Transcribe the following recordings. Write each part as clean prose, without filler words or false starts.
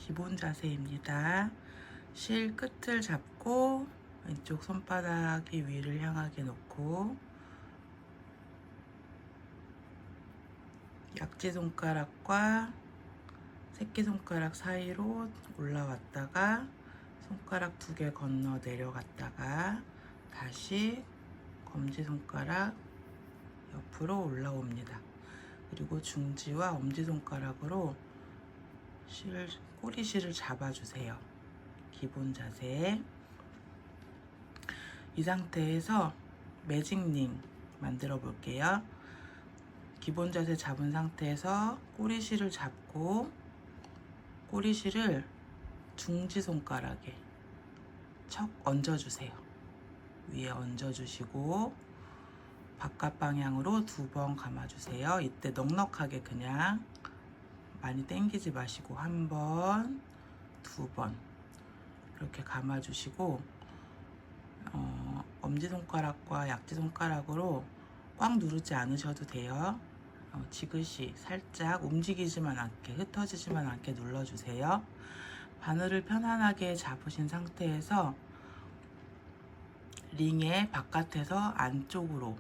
기본 자세입니다. 실 끝을 잡고 왼쪽 손바닥이 위를 향하게 놓고 약지손가락과 새끼손가락 사이로 올라왔다가 손가락 2개 건너 내려갔다가 다시 검지손가락 옆으로 올라옵니다. 그리고 중지와 엄지손가락으로 꼬리실을 잡아주세요. 기본 자세. 이 상태에서 매직링 만들어 볼게요. 기본 자세 잡은 상태에서 꼬리실을 잡고 꼬리실을 중지 손가락에 척 얹어주세요. 위에 얹어주시고 바깥 방향으로 2번 감아주세요. 이때 넉넉하게 그냥 많이 당기지 마시고 1번, 2번 이렇게 감아주시고 엄지손가락과 약지손가락으로 꽉 누르지 않으셔도 돼요. 지그시 살짝 움직이지만 않게, 흩어지지만 않게 눌러주세요. 바늘을 편안하게 잡으신 상태에서 링의 바깥에서 안쪽으로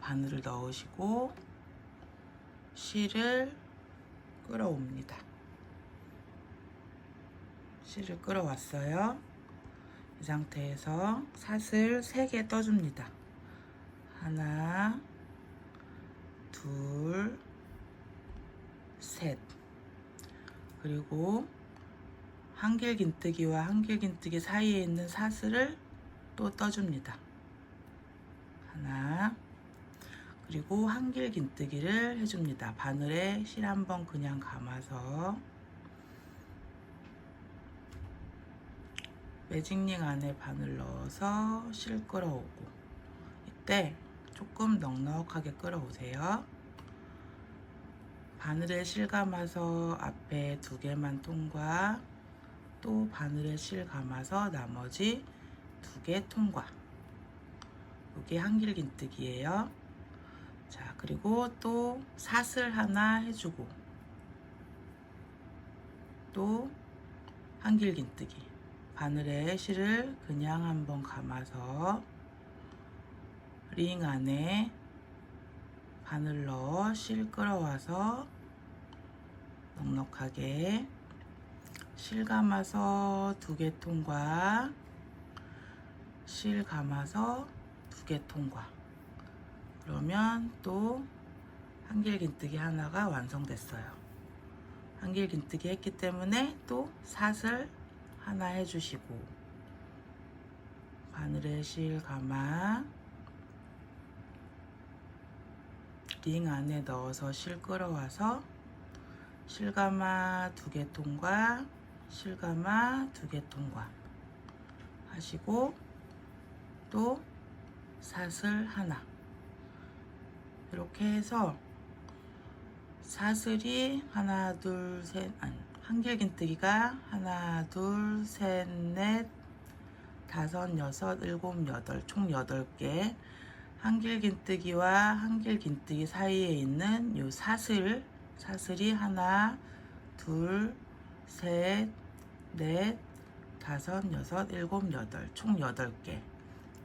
바늘을 넣으시고 실을 끌어옵니다. 실을 끌어왔어요. 이 상태에서 사슬 3개 떠줍니다. 하나, 둘, 셋. 그리고 한길긴뜨기와 한길긴뜨기 사이에 있는 사슬을 또 떠줍니다. 하나. 그리고 한길긴뜨기를 해줍니다. 바늘에 실 한번 그냥 감아서 매직링 안에 바늘 넣어서 실 끌어오고, 이때 조금 넉넉하게 끌어오세요. 바늘에 실 감아서 앞에 2개만 통과, 또 바늘에 실 감아서 나머지 2개 통과. 이게 한길긴뜨기예요. 자, 그리고 또 사슬 하나 해주고 또 한길긴뜨기. 바늘에 실을 그냥 한번 감아서 링 안에 바늘 넣어 실 끌어와서 넉넉하게 실 감아서 2개 통과, 실 감아서 2개 통과. 그러면 또 한길긴뜨기 하나가 완성됐어요. 한길긴뜨기 했기 때문에 또 사슬 하나 해주시고 바늘에 실 감아 링 안에 넣어서 실 끌어와서 실 감아 2개 통과, 실 감아 2개 통과 하시고 또 사슬 하나. 이렇게 해서 사슬이 하나, 둘, 셋, 아니, 한길긴뜨기가 하나, 둘, 셋, 넷, 5, 6, 7, 8, 총 8개. 한길긴뜨기와 한길긴뜨기 사이에 있는 요 사슬이 하나, 둘, 셋, 넷, 5, 6, 7, 8, 총 8개.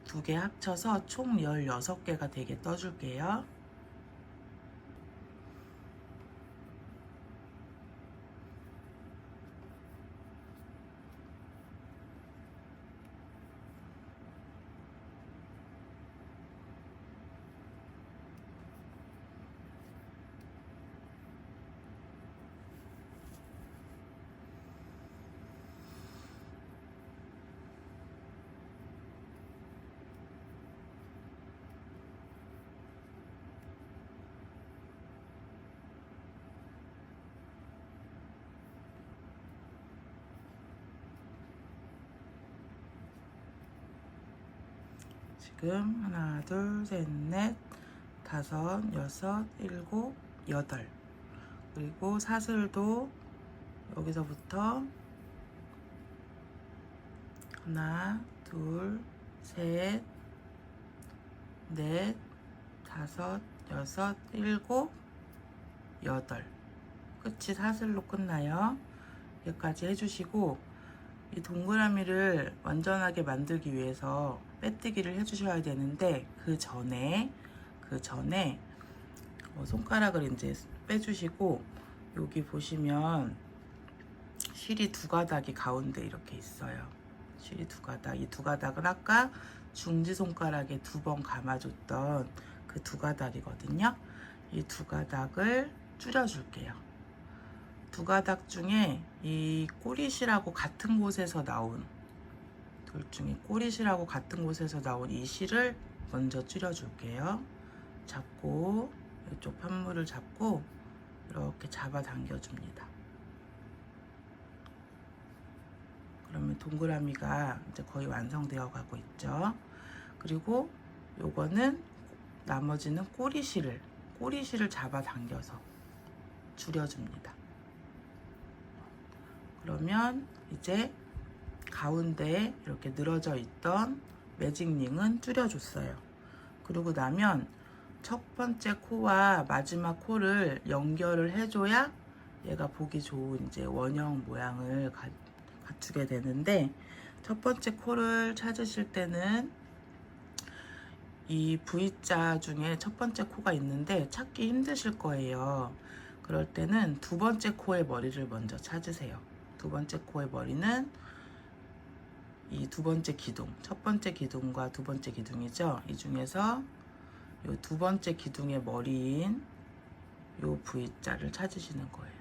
2개 합쳐서 총 16개가 되게 떠줄게요. 지금 하나, 둘, 셋, 넷, 5, 6, 7, 8. 그리고 사슬도 여기서부터 하나, 둘, 셋, 넷, 5, 6, 7, 8. 끝이 사슬로 끝나요. 여기까지 해주시고, 이 동그라미를 완전하게 만들기 위해서 빼뜨기를 해주셔야 되는데, 그 전에 손가락을 이제 빼주시고, 여기 보시면 실이 두 가닥이 가운데 이렇게 있어요. 실이 두 가닥. 이 두 가닥은 아까 중지손가락에 2번 감아줬던 그 두 가닥이거든요. 이 두 가닥을 줄여줄게요. 두 가닥 중에 이 꼬리실하고 같은 곳에서 나온, 둘 중에 꼬리실하고 같은 곳에서 나온 이 실을 먼저 줄여줄게요. 잡고, 이쪽 판물을 잡고 이렇게 잡아 당겨줍니다. 그러면 동그라미가 이제 거의 완성되어 가고 있죠. 그리고 요거는 나머지는 꼬리실을 잡아 당겨서 줄여줍니다. 그러면 이제 가운데 이렇게 늘어져 있던 매직링은 줄여줬어요. 그러고 나면 첫 번째 코와 마지막 코를 연결을 해줘야 얘가 보기 좋은 이제 원형 모양을 갖추게 되는데, 첫 번째 코를 찾으실 때는 이 V자 중에 첫 번째 코가 있는데 찾기 힘드실 거예요. 그럴 때는 두 번째 코의 머리를 먼저 찾으세요. 두 번째 코의 머리는 이 두 번째 기둥, 첫 번째 기둥과 두 번째 기둥이죠. 이 중에서 이 두 번째 기둥의 머리인 요 V자를 찾으시는 거예요.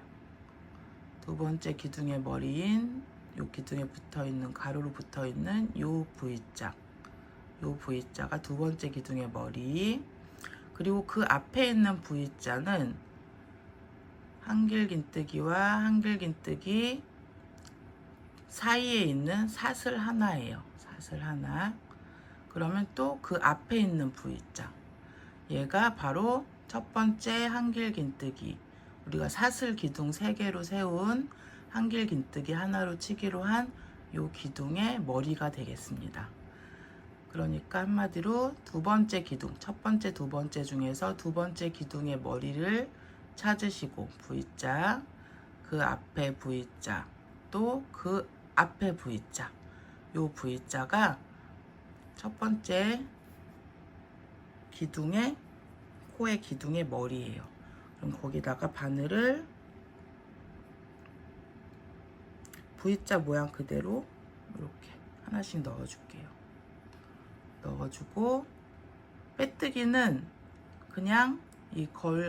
두 번째 기둥의 머리인 요 기둥에 붙어있는, 가로로 붙어있는 요 V자, 요 V자가 두 번째 기둥의 머리. 그리고 그 앞에 있는 V자는 한길긴뜨기와 한길긴뜨기 사이에 있는 사슬 하나예요. 사슬 하나. 그러면 또 그 앞에 있는 V자, 얘가 바로 첫 번째 한길긴뜨기, 우리가 사슬 기둥 3개로 세운 한길긴뜨기 하나로 치기로 한 요 기둥의 머리가 되겠습니다. 그러니까 한마디로 두 번째 기둥, 첫 번째, 두 번째 중에서 두 번째 기둥의 머리를 찾으시고, V자, 그 앞에 V자, 또 그 앞에 V자, 요 V자가 첫 번째 기둥의, 코의 기둥의 머리예요. 그럼 거기다가 바늘을 V자 모양 그대로 이렇게 하나씩 넣어줄게요. 넣어주고, 빼뜨기는 그냥 이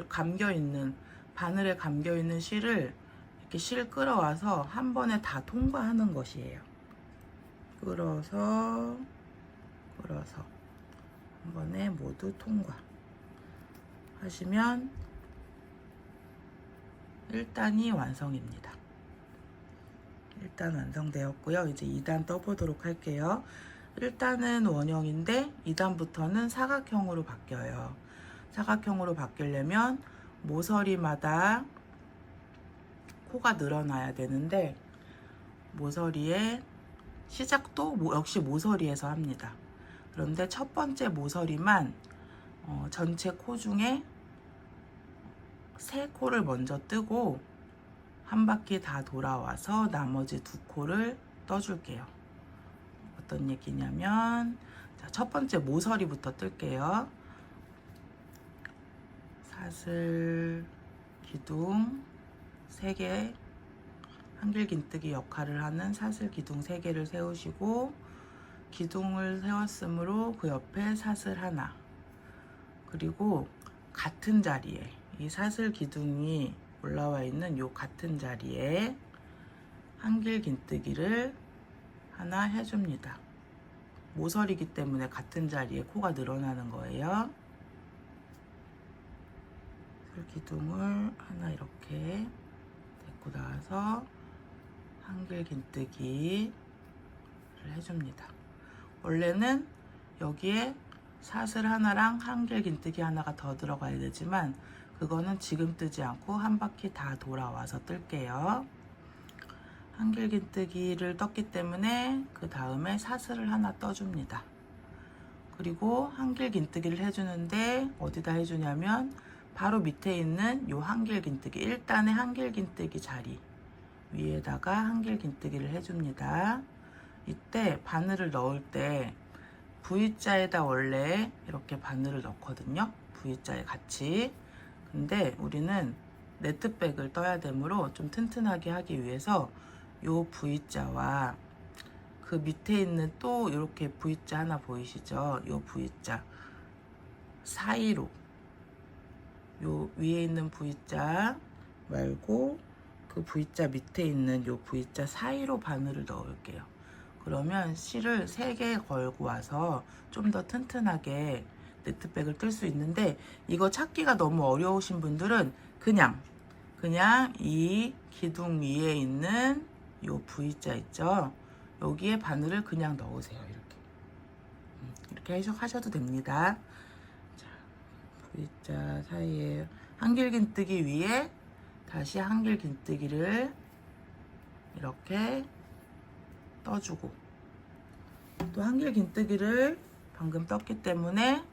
감겨있는, 바늘에 감겨있는 실을 이렇게 실 끌어와서 한 번에 다 통과하는 것이에요. 끌어서 한 번에 모두 통과 하시면 1단이 완성입니다. 1단 완성되었고요. 이제 2단 떠보도록 할게요. 1단은 원형인데 2단부터는 사각형으로 바뀌어요. 사각형으로 바뀌려면 모서리마다 코가 늘어나야 되는데, 모서리의 시작도 역시 모서리에서 합니다. 그런데 첫 번째 모서리만 전체 코 중에 3코를 먼저 뜨고 한 바퀴 다 돌아와서 나머지 2코를 떠줄게요. 어떤 얘기냐면, 자, 첫 번째 모서리부터 뜰게요. 사슬 기둥 3개, 한길긴뜨기 역할을 하는 사슬 기둥 3개를 세우시고, 기둥을 세웠으므로 그 옆에 사슬 하나, 그리고 같은 자리에, 이 사슬 기둥이 올라와 있는 요 같은 자리에 한길긴뜨기를 하나 해줍니다. 모서리이기 때문에 같은 자리에 코가 늘어나는 거예요. 사슬 기둥을 하나 이렇게 데리고 나와서 한길긴뜨기를 해줍니다. 원래는 여기에 사슬 하나랑 한길긴뜨기 하나가 더 들어가야 되지만 그거는 지금 뜨지 않고 한 바퀴 다 돌아와서 뜰게요. 한길긴뜨기를 떴기 때문에 그 다음에 사슬을 하나 떠줍니다. 그리고 한길긴뜨기를 해주는데 어디다 해주냐면 바로 밑에 있는 요 한길긴뜨기, 1단의 한길긴뜨기 자리, 위에다가 한길긴뜨기를 해줍니다. 이때 바늘을 넣을 때 V자에다 원래 이렇게 바늘을 넣거든요. V자에 같이. 근데 우리는 네트백을 떠야 되므로 좀 튼튼하게 하기 위해서 요 V자와 그 밑에 있는 또 이렇게 V자 하나 보이시죠? 요 V자 사이로, 요 위에 있는 V자 말고 그 V자 밑에 있는 요 V자 사이로 바늘을 넣을게요. 그러면 실을 3개 걸고 와서 좀 더 튼튼하게 네트백을 뜰 수 있는데, 이거 찾기가 너무 어려우신 분들은 그냥 이 기둥 위에 있는 요 V자 있죠? 여기에 바늘을 그냥 넣으세요. 이렇게 하셔도 됩니다. 자, V자 사이에 한길긴뜨기 위에 다시 한길긴뜨기를 이렇게 떠주고, 또 한길긴뜨기를 방금 떴기 때문에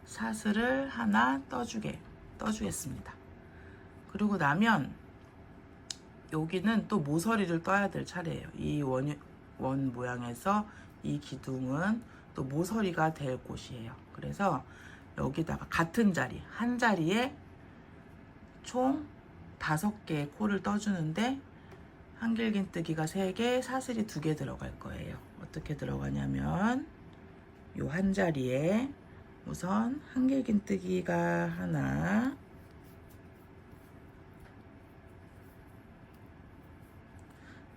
사슬을 하나 떠주겠습니다. 그리고 나면 여기는 또 모서리를 떠야 될 차례예요. 이 원 모양에서 이 기둥은 또 모서리가 될 곳이에요. 그래서 여기다가 같은 자리, 한 자리에 총 5개의 코를 떠주는데 한길긴뜨기가 3개, 사슬이 2개 들어갈 거예요. 어떻게 들어가냐면 요 한 자리에 우선 한길긴뜨기가 하나,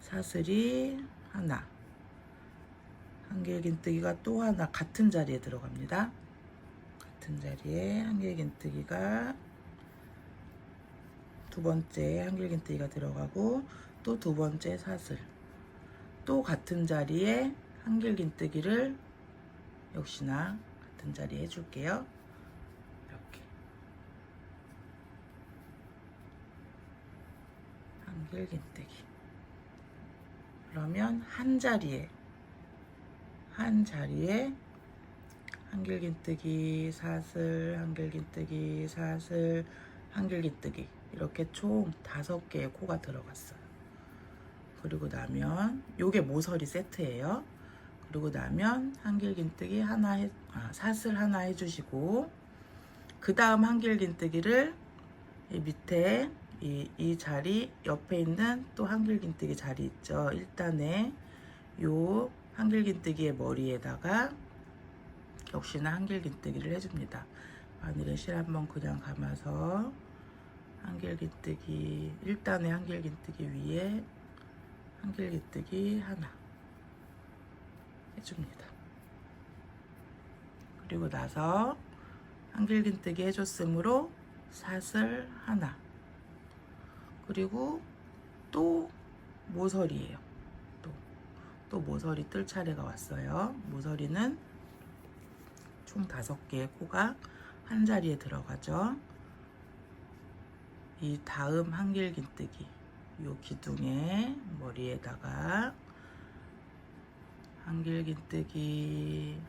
사슬이 하나, 한길긴뜨기가 또 하나 같은 자리에 들어갑니다. 같은 자리에 한길긴뜨기가 두 번째 한길긴뜨기가 들어가고, 또 두 번째 사슬, 또 같은 자리에 한길긴뜨기를 역시나 같은 자리에 해줄게요. 이렇게 한길긴뜨기. 그러면 한 자리에 한길긴뜨기, 사슬, 한길긴뜨기, 사슬, 한길긴뜨기, 이렇게 총 5개의 코가 들어갔어요. 그리고 나면 요게 모서리 세트예요. 그리고 나면 한길긴뜨기 하나 사슬 하나 해주시고, 그 다음 한길긴뜨기를 이 밑에 이 자리 옆에 있는 또 한길긴뜨기 자리 있죠. 1단에 요 한길긴뜨기의 머리에다가 역시나 한길긴뜨기를 해줍니다. 바늘에 실 한번 그냥 감아서 한길긴뜨기 1단에 한길긴뜨기 위에 한길긴뜨기 하나 해줍니다. 그리고 나서 한길긴뜨기 해줬으므로 사슬 하나, 그리고 또 모서리예요. 또 모서리 뜰 차례가 왔어요. 모서리는 총 5개의 코가 한 자리에 들어가죠. 이 다음 한길긴뜨기 요 기둥의 머리에다가 한길긴뜨기,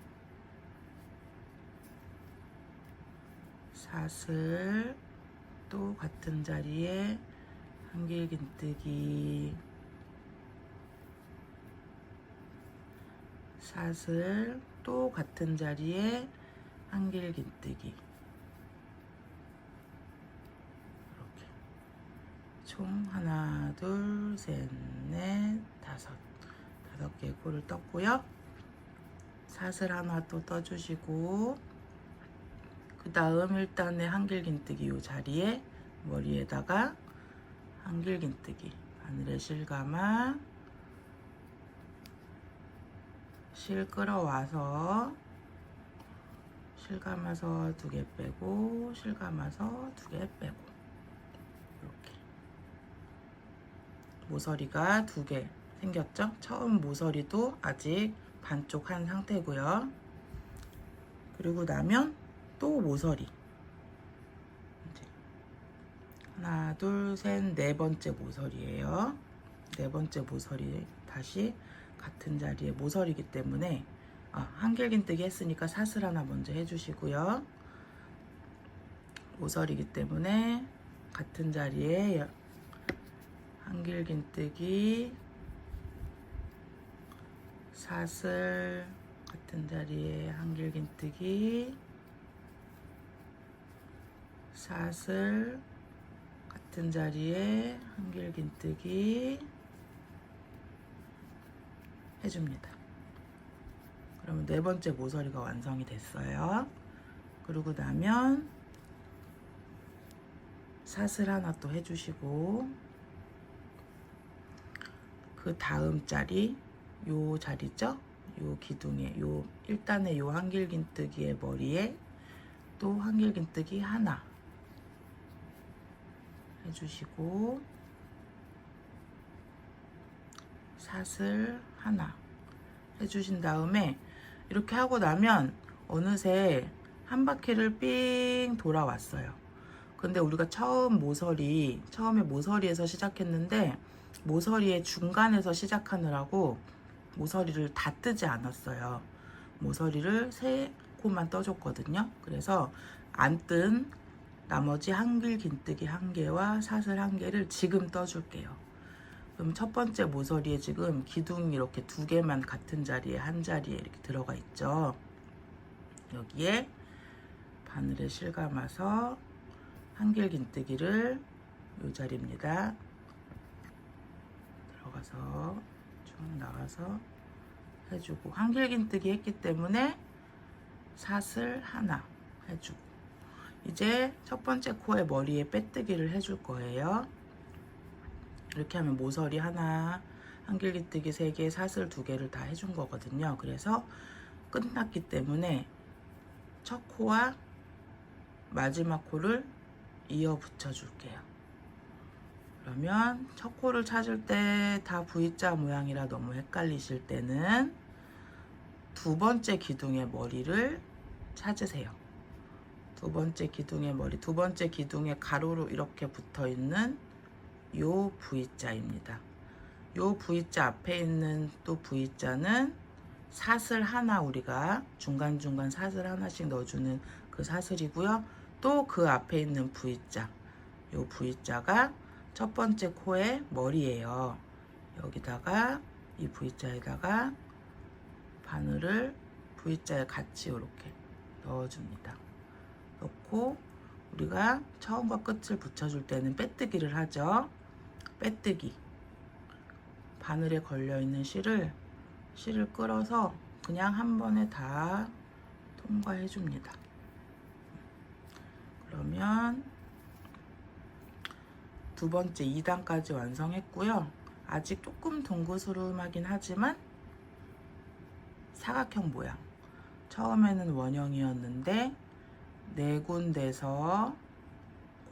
사슬, 또 같은 자리에 한길긴뜨기, 사슬, 또 같은 자리에 한길긴뜨기, 이렇게 총 하나, 둘, 셋, 넷, 5개의 코를 떴고요. 사슬 하나 또 떠주시고, 그 다음 1단의 한길긴뜨기 요 자리에 머리에다가 한길긴뜨기, 바늘에 실 감아 실 끌어와서 실 감아서 2개 빼고, 실 감아서 2개 빼고, 이렇게 모서리가 2개 생겼죠? 처음 모서리도 아직 반쪽 한 상태고요. 그리고 나면 또 모서리, 하나, 둘, 셋, 4번째 모서리예요. 4번째 모서리 다시 같은 자리에 모서리이기 때문에 한길긴뜨기 했으니까 사슬 하나 먼저 해주시고요. 모서리이기 때문에 같은 자리에 한길긴뜨기, 사슬 같은 자리에 한길긴뜨기, 사슬 같은 자리에 한길긴뜨기 해줍니다. 그러면 네 번째 모서리가 완성이 됐어요. 그러고 나면 사슬 하나 또 해주시고, 그 다음 자리, 요 자리죠? 요 기둥에, 요 1단의 요 한길긴뜨기의 머리에 또 한길긴뜨기 하나 해주시고, 사슬 하나 해주신 다음에 이렇게 하고 나면 어느새 한 바퀴를 삥 돌아왔어요. 근데 우리가 처음에 모서리에서 시작했는데 모서리의 중간에서 시작하느라고 모서리를 다 뜨지 않았어요. 모서리를 3코만 떠줬거든요. 그래서 안 뜬 나머지 한길긴뜨기 1개와 사슬 1개를 지금 떠줄게요. 그럼 첫 번째 모서리에 지금 기둥이 이렇게 2개만 같은 자리에 한 자리에 이렇게 들어가 있죠. 여기에 바늘에 실감아서 한길긴뜨기를 이 자리입니다. 들어가서 쭉 나가서 해주고, 한길긴뜨기 했기 때문에 사슬 하나 해주고, 이제 첫 번째 코의 머리에 빼뜨기를 해줄 거예요. 이렇게 하면 모서리 하나, 한길긴뜨기 3개, 사슬 2개를 다 해준 거거든요. 그래서 끝났기 때문에 첫 코와 마지막 코를 이어 붙여 줄게요. 그러면 첫 코를 찾을 때 다 V자 모양이라 너무 헷갈리실 때는 두 번째 기둥의 머리를 찾으세요. 두 번째 기둥의 머리, 두 번째 기둥에 가로로 이렇게 붙어 있는 요 V자입니다. 요 V자 앞에 있는 또 V자는 사슬 하나, 우리가 중간중간 사슬 하나씩 넣어주는 그 사슬이고요. 또 그 앞에 있는 V자, 요 V자가 첫 번째 코의 머리예요. 여기다가 이 V자에다가 바늘을 V자에 같이 이렇게 넣어줍니다. 넣고 우리가 처음과 끝을 붙여줄 때는 빼뜨기를 하죠. 빼뜨기, 바늘에 걸려있는 실을 끌어서 그냥 한 번에 다 통과해 줍니다. 그러면 두 번째 2단까지 완성했고요. 아직 조금 동그스름하긴 하지만 사각형 모양, 처음에는 원형이었는데 4군데서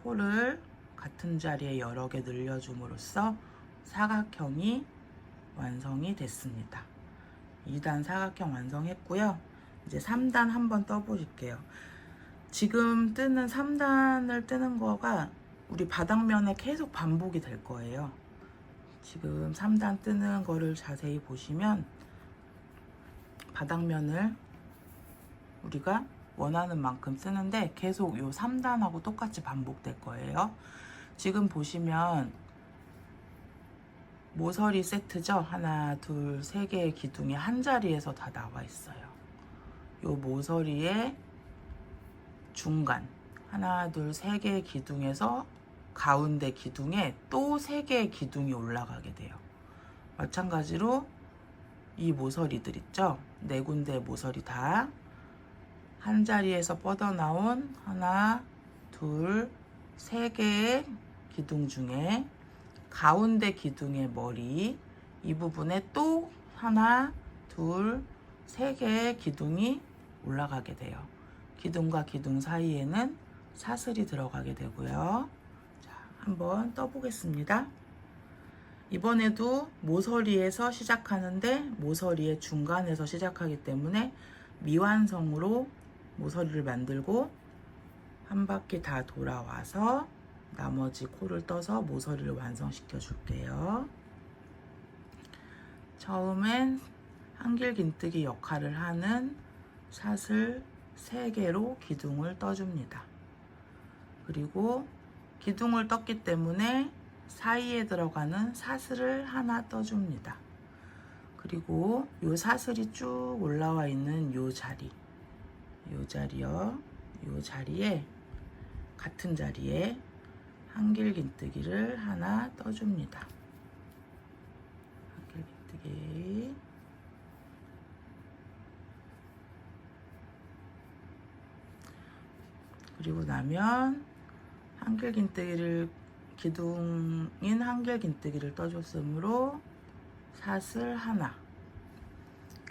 코를 같은 자리에 여러 개 늘려줌으로써 사각형이 완성이 됐습니다. 2단 사각형 완성했고요. 이제 3단 한번 떠보실게요. 지금 뜨는 3단을 뜨는 거가 우리 바닥면에 계속 반복이 될 거예요. 지금 3단 뜨는 거를 자세히 보시면 바닥면을 우리가 원하는 만큼 쓰는데 계속 요 3단하고 똑같이 반복될 거예요. 지금 보시면 모서리 세트죠. 하나, 둘, 3개의 기둥이 한 자리에서 다 나와 있어요. 요 모서리의 중간 하나, 둘, 3개의 기둥에서 가운데 기둥에 또 3개의 기둥이 올라가게 돼요. 마찬가지로 이 모서리들 있죠. 4군데 모서리 다 한 자리에서 뻗어나온 하나, 둘, 3개의 기둥 중에 가운데 기둥의 머리, 이 부분에 또 하나, 둘, 3개의 기둥이 올라가게 돼요. 기둥과 기둥 사이에는 사슬이 들어가게 되고요. 자, 한번 떠보겠습니다. 이번에도 모서리에서 시작하는데 모서리의 중간에서 시작하기 때문에 미완성으로 모서리를 만들고 한 바퀴 다 돌아와서 나머지 코를 떠서 모서리를 완성시켜 줄게요. 처음엔 한길긴뜨기 역할을 하는 사슬 3개로 기둥을 떠줍니다. 그리고 기둥을 떴기 때문에 사이에 들어가는 사슬을 하나 떠줍니다. 그리고 요 사슬이 쭉 올라와 있는 요 자리요. 요 자리에 같은 자리에 한길긴뜨기를 하나 떠줍니다. 한길긴뜨기. 그리고 나면 한길긴뜨기를 기둥인 한길긴뜨기를 떠줬으므로 사슬 하나.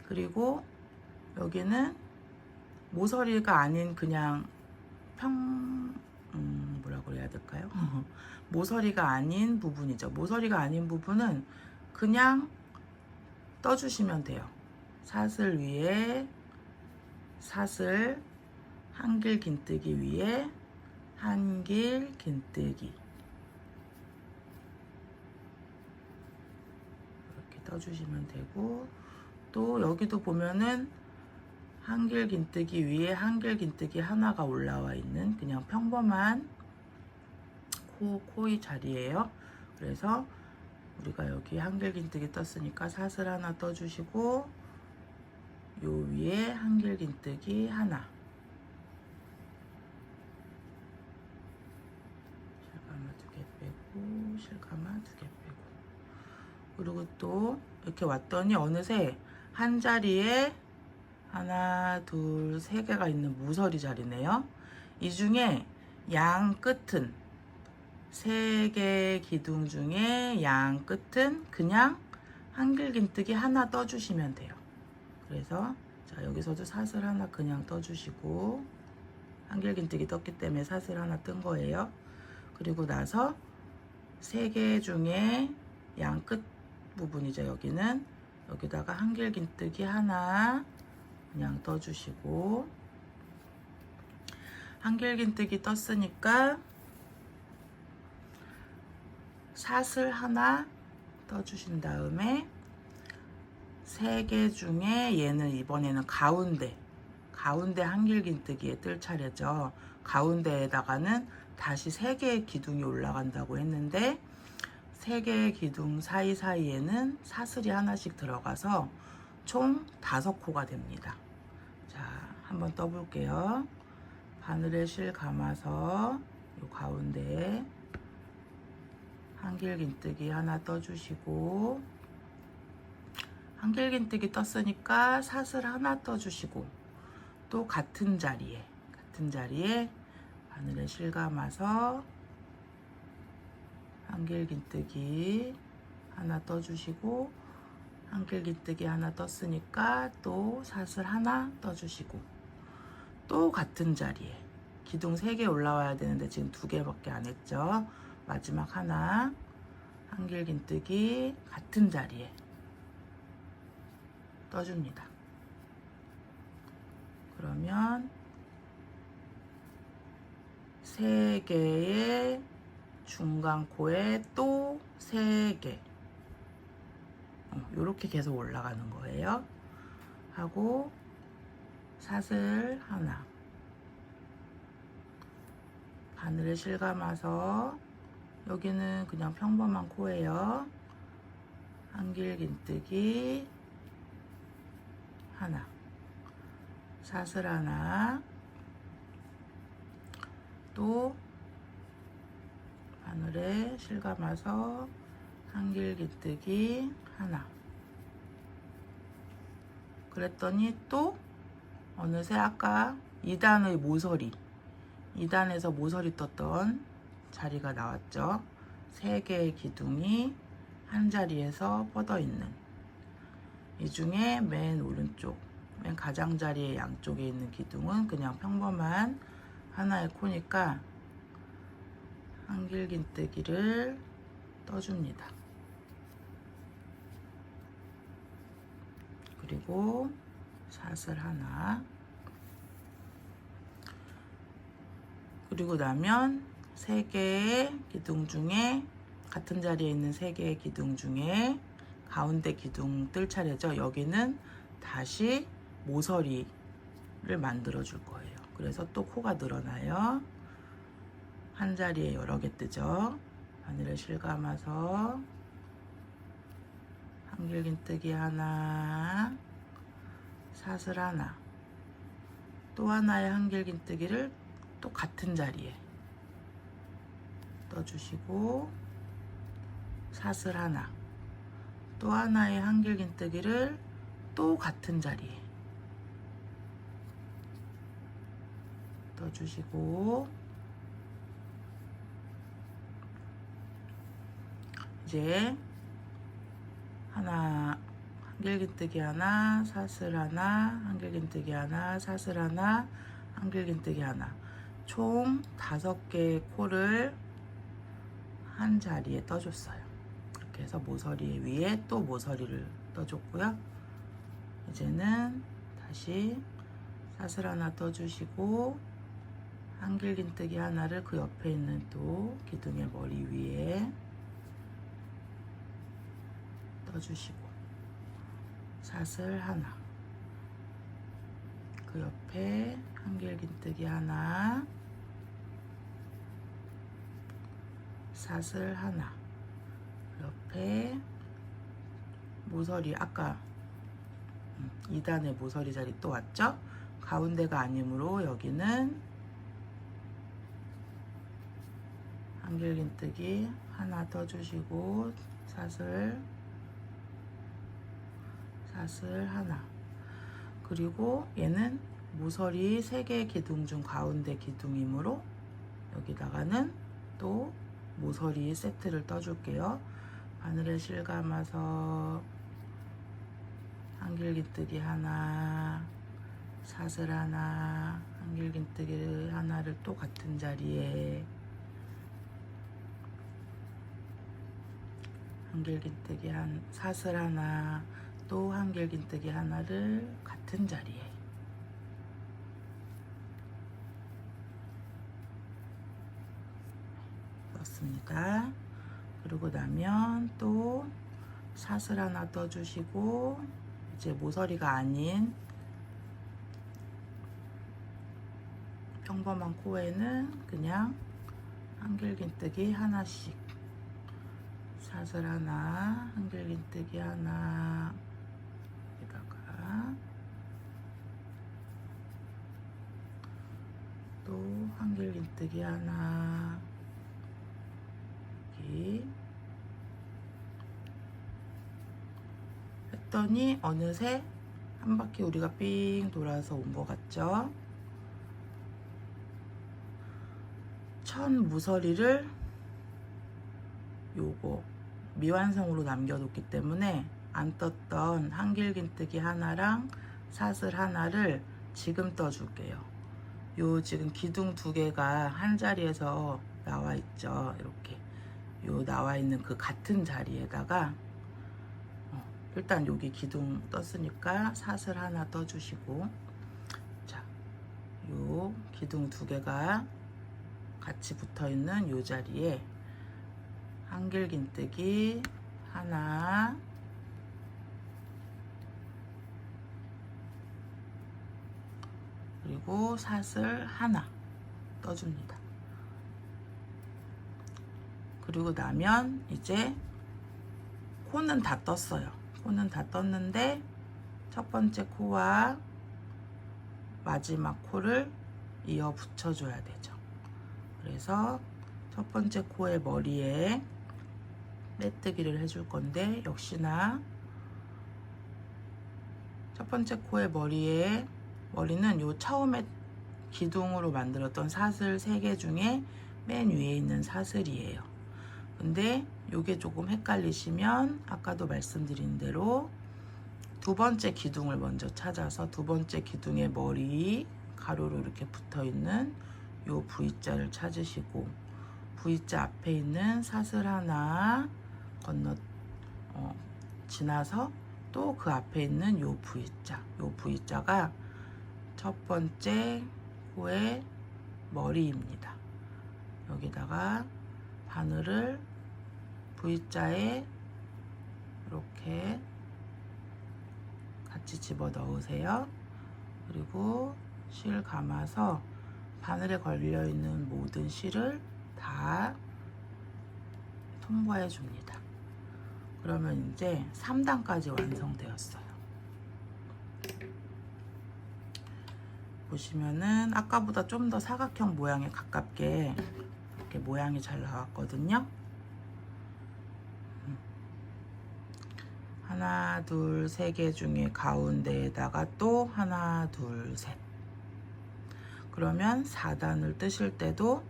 그리고 여기는 모서리가 아닌 그냥 뭐라고 해야 될까요? 모서리가 아닌 부분이죠. 모서리가 아닌 부분은 그냥 떠주시면 돼요. 사슬 위에 사슬, 한길긴뜨기 위에 한길긴뜨기 이렇게 떠주시면 되고, 또 여기도 보면은 한길긴뜨기 위에 한길긴뜨기 하나가 올라와 있는 그냥 평범한 코의 자리예요. 그래서 우리가 여기 한길긴뜨기 떴으니까 사슬 하나 떠주시고, 요 위에 한길긴뜨기 하나, 실가마 2개 빼고 실가마 2개 빼고, 그리고 또 이렇게 왔더니 어느새 한 자리에 하나, 둘, 세 개가 있는 모서리 자리네요. 이 중에 양 끝은, 세 개 기둥 중에 양 끝은 그냥 한길긴뜨기 하나 떠주시면 돼요. 그래서 자, 여기서도 사슬 하나 그냥 떠주시고, 한길긴뜨기 떴기 때문에 사슬 하나 뜬 거예요. 그리고 나서 세 개 중에 양 끝 부분이죠. 여기는 여기다가 한길긴뜨기 하나 그냥 떠주시고, 한길긴뜨기 떴으니까 사슬 하나 떠주신 다음에 세 개 중에 얘는 이번에는 가운데 한길긴뜨기에 뜰 차례죠. 가운데에다가는 다시 세 개의 기둥이 올라간다고 했는데, 세 개의 기둥 사이사이에는 사슬이 하나씩 들어가서 총 5코가 됩니다. 자, 한번 떠볼게요. 바늘에 실 감아서 요 가운데에 한길긴뜨기 하나 떠주시고, 한길긴뜨기 떴으니까 사슬 하나 떠주시고, 또 같은 자리에 바늘에 실 감아서 한길긴뜨기 하나 떠주시고, 한길긴뜨기 하나 떴으니까 또 사슬 하나 떠주시고, 또 같은 자리에 기둥 3개 올라와야 되는데 지금 2개밖에 안 했죠. 마지막 하나 한길긴뜨기 같은 자리에 떠줍니다. 그러면 3개의 중간 코에 또 3개, 이렇게 계속 올라가는 거예요. 하고 사슬 하나, 바늘에 실 감아서 여기는 그냥 평범한 코예요. 한길긴뜨기 하나, 사슬 하나, 또 바늘에 실 감아서 한길긴뜨기 하나. 그랬더니 또 어느새 아까 2단의 모서리, 2단에서 모서리 떴던 자리가 나왔죠. 3개의 기둥이 한 자리에서 뻗어 있는, 이 중에 맨 오른쪽, 맨 가장자리의 양쪽에 있는 기둥은 그냥 평범한 하나의 코니까 한길긴뜨기를 떠줍니다. 그리고 사슬 하나, 그리고 나면 3개의 기둥 중에, 같은 자리에 있는 3개의 기둥 중에 가운데 기둥 뜰 차례죠. 여기는 다시 모서리를 만들어 줄 거예요. 그래서 또 코가 늘어나요. 한 자리에 여러 개 뜨죠. 바늘에 실 감아서 한길긴뜨기 하나, 사슬 하나, 또 하나의 한길긴뜨기를 또 같은 자리에 떠주시고 사슬 하나, 또 하나의 한길긴뜨기를 또 같은 자리에 떠주시고 이제 하나, 한길긴뜨기 하나, 사슬 하나, 한길긴뜨기 하나, 사슬 하나, 한길긴뜨기 하나, 총 5개의 코를 한 자리에 떠줬어요. 이렇게 해서 모서리 위에 또 모서리를 떠줬고요. 이제는 다시 사슬 하나 떠주시고 한길긴뜨기 하나를 그 옆에 있는 또 기둥의 머리 위에 떠주시고 사슬 하나, 그 옆에 한길긴뜨기 하나, 사슬 하나, 그 옆에 모서리 아까 2단의 모서리 자리 또 왔죠? 가운데가 아니므로 여기는 한길긴뜨기 하나 떠주시고 사슬 하나, 그리고 얘는 모서리 3개의 기둥 중 가운데 기둥이므로 여기다가는 또 모서리 세트를 떠줄게요. 바늘에 실 감아서 한길긴뜨기 하나, 사슬 하나, 한길긴뜨기 하나를 또 같은 자리에 한길긴뜨기 사슬 하나, 또 한길긴뜨기 하나를 같은 자리에 넣습니다. 그러고 나면 또 사슬 하나 떠주시고 이제 모서리가 아닌 평범한 코에는 그냥 한길긴뜨기 하나씩 사슬 하나, 한길긴뜨기 하나, 여기다가 또 한길긴뜨기 하나, 여기 했더니 어느새 한 바퀴 우리가 삥 돌아서 온 것 같죠? 첫 모서리를 요거 미완성으로 남겨뒀기 때문에 안 떴던 한길긴뜨기 하나랑 사슬 하나를 지금 떠줄게요. 요 지금 기둥 2개가 한 자리에서 나와 있죠. 이렇게 요 나와 있는 그 같은 자리에다가 일단 여기 기둥 떴으니까 사슬 하나 떠주시고, 자, 요 기둥 2개가 같이 붙어 있는 요 자리에 한길긴뜨기 하나, 그리고 사슬 하나 떠줍니다. 그리고 나면 이제 코는 다 떴어요. 코는 다 떴는데 첫 번째 코와 마지막 코를 이어 붙여줘야 되죠. 그래서 첫 번째 코의 머리에 빼뜨기를 해줄 건데, 역시나 첫 번째 코의 머리는 요 처음에 기둥으로 만들었던 사슬 3개 중에 맨 위에 있는 사슬이에요. 근데 요게 조금 헷갈리시면 아까도 말씀드린 대로 2번째 기둥을 먼저 찾아서 2번째 기둥의 머리 가로로 이렇게 붙어 있는 요 V자를 찾으시고, V자 앞에 있는 사슬 하나 지나서 또 그 앞에 있는 요 V자가 첫 번째 코의 머리입니다. 여기다가 바늘을 V자에 이렇게 같이 집어 넣으세요. 그리고 실 감아서 바늘에 걸려 있는 모든 실을 다 통과해 줍니다. 그러면 이제 3단까지 완성되었어요. 보시면은 아까보다 좀 더 사각형 모양에 가깝게 이렇게 모양이 잘 나왔거든요. 하나, 둘, 세 개 중에 가운데에다가 또 하나, 둘, 셋. 그러면 4단을 뜨실 때도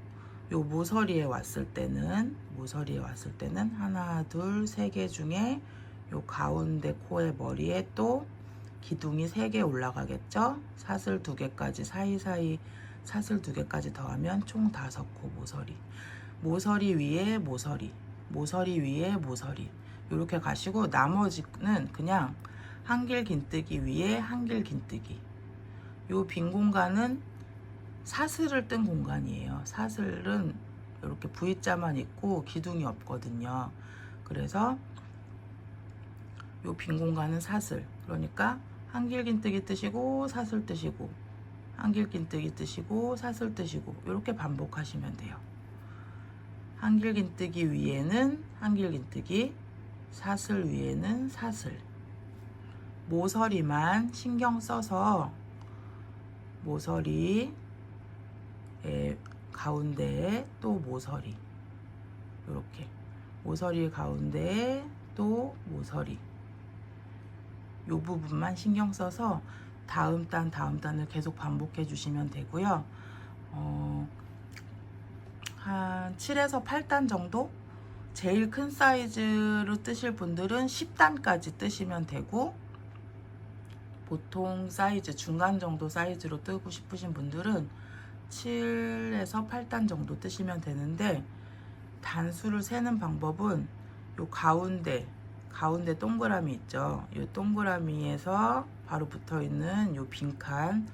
요 모서리에 왔을 때는 하나, 둘, 세 개 중에 요 가운데 코의 머리에 또 기둥이 3개 올라가겠죠? 사슬 2개까지 사이사이 사슬 2개까지 더하면 총 5코 모서리. 모서리 위에 모서리, 모서리 위에 모서리. 이렇게 가시고 나머지는 그냥 한길 긴뜨기 위에 한길 긴뜨기. 요 빈 공간은 사슬을 뜬 공간이에요. 사슬은 이렇게 V자만 있고 기둥이 없거든요. 그래서 요 빈 공간은 사슬. 그러니까 한길 긴뜨기 뜨시고 사슬 뜨시고 한길 긴뜨기 뜨시고 사슬 뜨시고 이렇게 반복하시면 돼요. 한길 긴뜨기 위에는 한길 긴뜨기, 사슬 위에는 사슬. 모서리만 신경 써서 모서리 가운데에 또 모서리, 이렇게 모서리 가운데에 또 모서리, 요 부분만 신경 써서 다음 단을 계속 반복해 주시면 되고요. 한 7에서 8단 정도? 제일 큰 사이즈로 뜨실 분들은 10단까지 뜨시면 되고, 보통 사이즈 중간 정도 사이즈로 뜨고 싶으신 분들은 7에서 8단 정도 뜨시면 되는데, 단수를 세는 방법은 요 가운데 동그라미 있죠. 요 동그라미에서 바로 붙어 있는 요 빈칸을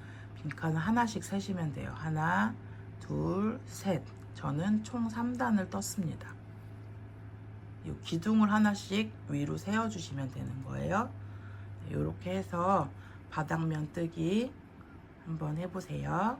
하나씩 세시면 돼요. 하나, 둘, 셋. 저는 총 3단을 떴습니다. 요 기둥을 하나씩 위로 세워 주시면 되는 거예요. 이렇게 해서 바닥면 뜨기 한번 해보세요.